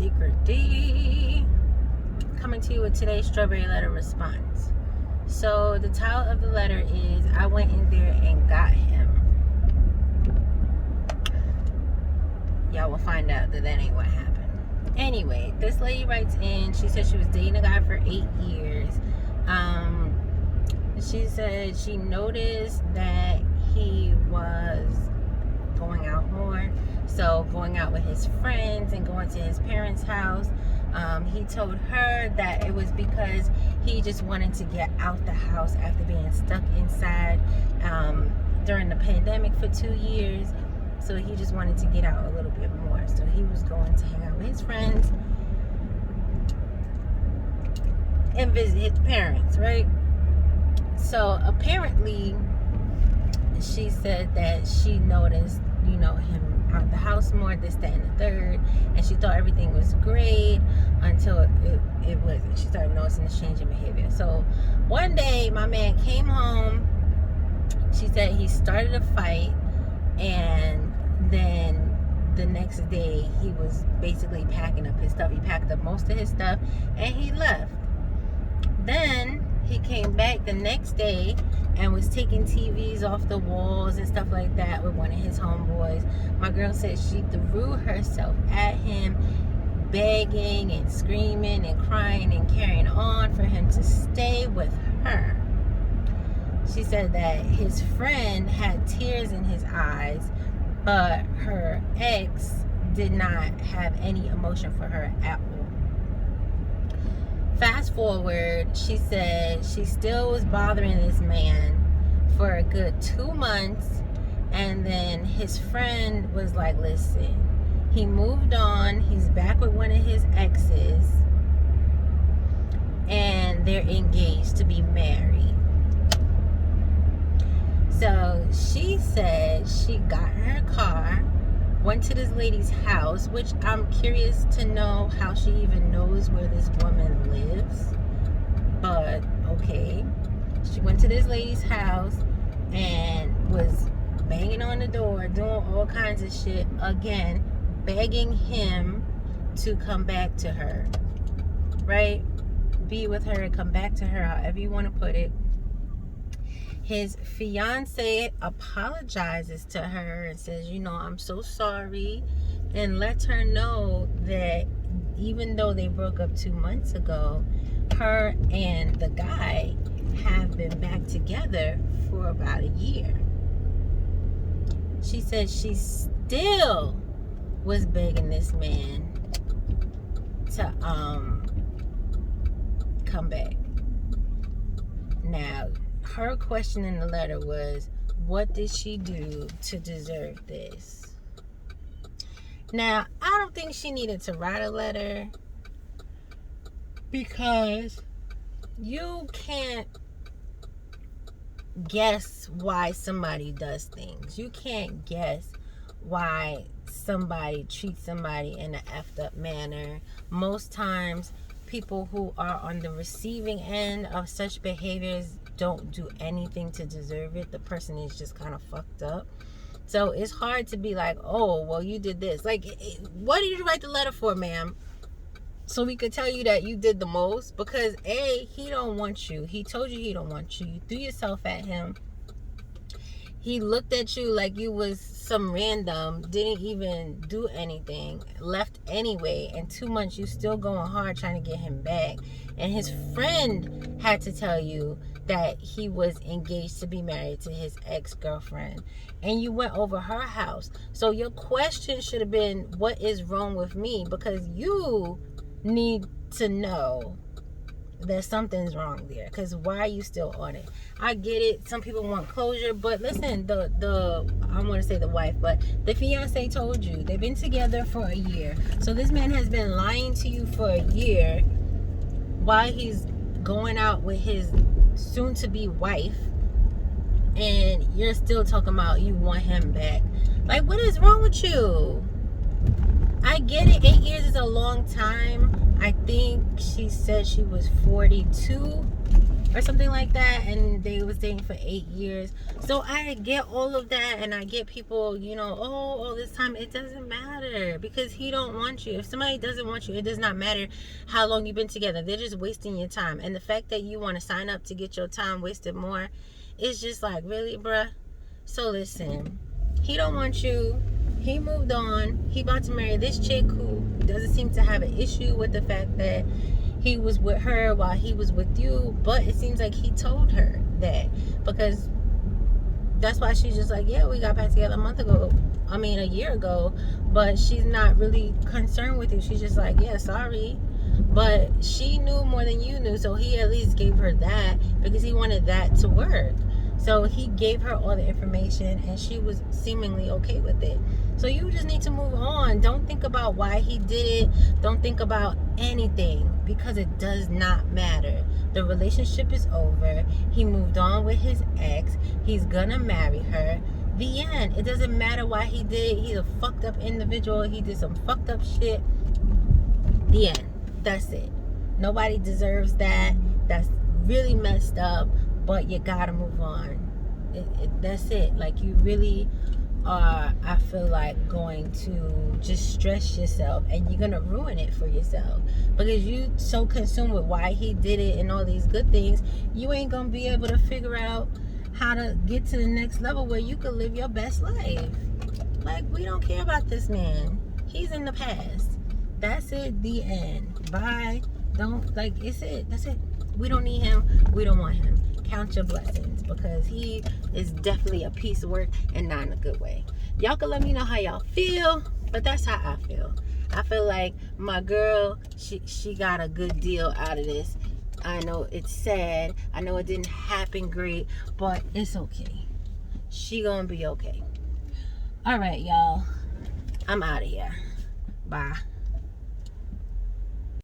SeekretD, coming to you with today's strawberry letter response. So the title of the letter is I went in there and got him. Y'all will find out that ain't what happened. Anyway, this lady writes in. She said she was dating a guy for 8 years. She said she noticed that he was going out more, so going out with his friends and going to his parents' house. He told her that it was because he just wanted to get out the house after being stuck inside during the pandemic for 2 years. So he just wanted to get out a little bit more. So he was going to hang out with his friends and visit his parents, right? So apparently she said that she noticed, him out the house more, this, that, and the third, and she thought everything was great until it wasn't. She started noticing the change in behavior. So one day my man came home. She said he started a fight, and then the next day he was basically packing up his stuff. He packed up most of his stuff and he left. Then he came back the next day and was taking TVs off the walls and stuff like that with one of his homeboys. My girl said she threw herself at him, begging and screaming and crying and carrying on for him to stay with her. She said that his friend had tears in his eyes, but her ex did not have any emotion for her at all. Fast forward, she said she still was bothering this man for a good 2 months, and then his friend was like, listen, he moved on, he's back with one of his exes, and they're engaged to be married. So she said she got her car, went to this lady's house, which I'm curious to know how she even knows where this woman lives. But okay. She went to this lady's house and was banging on the door, doing all kinds of shit, again, begging him to come back to her. Right? Be with her, come back to her, however you want to put it. His fiance apologizes to her and says, I'm so sorry, and lets her know that even though they broke up 2 months ago, her and the guy have been back together for about a year. She said she still was begging this man to come back. Now, her question in the letter was, what did she do to deserve this? Now, I don't think she needed to write a letter, because you can't guess why somebody does things. You can't guess why somebody treats somebody in an effed up manner. Most times, people who are on the receiving end of such behaviors don't do anything to deserve it. The person is just kind of fucked up. So it's hard to be like, oh, well, you did this. Like, what did you write the letter for, ma'am? So we could tell you that you did the most? Because A, he don't want you. He told you he don't want you. You threw yourself at him. He looked at you like you was some random, didn't even do anything, left anyway. In 2 months, you still going hard trying to get him back. And his friend had to tell you that he was engaged to be married to his ex-girlfriend. And you went over her house. So your question should have been, what is wrong with me? Because you need to know that something's wrong there, because why are you still on it? I get it, some people want closure, but listen, the I don't want to say the wife, but the fiance told you they've been together for a year. So this man has been lying to you for a year while he's going out with his soon-to-be wife, and you're still talking about you want him back. Like, what is wrong with you? I get it, 8 years is a long time. I think she said she was 42 or something like that, and they was dating for 8 years. So I get all of that, and I get people, you know, oh, all this time. It doesn't matter, because he don't want you. If somebody doesn't want you, it does not matter how long you've been together. They're just wasting your time. And the fact that you want to sign up to get your time wasted more, it's just like, really, bruh? So listen, he don't want you. He moved on. He about to marry this chick who doesn't seem to have an issue with the fact that he was with her while he was with you. But it seems like he told her that, because that's why she's just like, yeah, we got back together a year ago. But she's not really concerned with you. She's just like, yeah, sorry. But she knew more than you knew, so he at least gave her that because he wanted that to work. So he gave her all the information, and she was seemingly okay with it. So you just need to move on. Don't think about why he did it. Don't think about anything, because it does not matter. The relationship is over. He moved on with his ex. He's gonna marry her. The end. It doesn't matter why he did it. He's a fucked up individual. He did some fucked up shit. The end. That's it. Nobody deserves that. That's really messed up. But you gotta move on. That's it. Like, you really are, I feel like, going to just stress yourself, and you're gonna ruin it for yourself, because you so consumed with why he did it and all these good things, you ain't gonna be able to figure out how to get to the next level where you can live your best life. Like, we don't care about this man. He's in the past. That's it. The end. Bye. Don't, like, it's it. That's it. We don't need him. We don't want him. Count your blessings, because he is definitely a piece of work, and not in a good way. Y'all can let me know how y'all feel, but that's how I feel. I feel like my girl, she got a good deal out of this. I know it's sad. I know it didn't happen great, but it's okay. She gonna be okay. All right, y'all. I'm out of here. Bye.